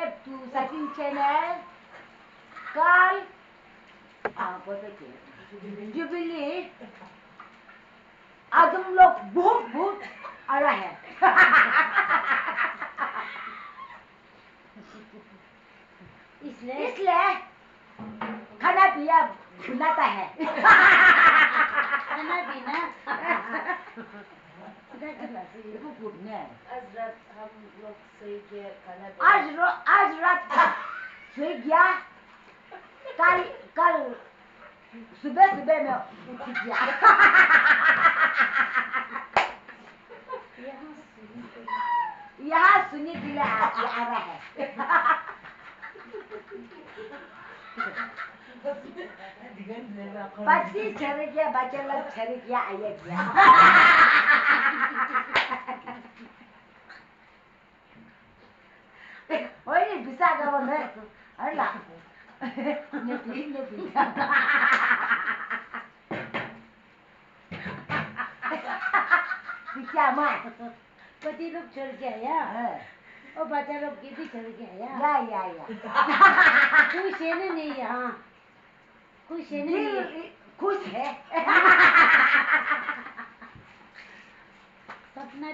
subscribe to Satin channel. Call jubilee आज हम लोग बहुत बहुत आ रहा है इसलिए खाना पिया बनाता है खाना पीना आज रात हम लोग सोए गए खाना आज रात सोए गया कल सुबह में उठ गया यहाँ सुनने के लिए आ रहा है पच्चीस छड़े किया बच्चे लोग छड़े किया आया किया ओए bisa kawan deh ada nyepi bisa mah पति लोग छोड़ के आया और बच्चा लोग की भी छोड़ के आया या खुश है ना नहीं यहाँ खुश है ना नहीं खुश है सपना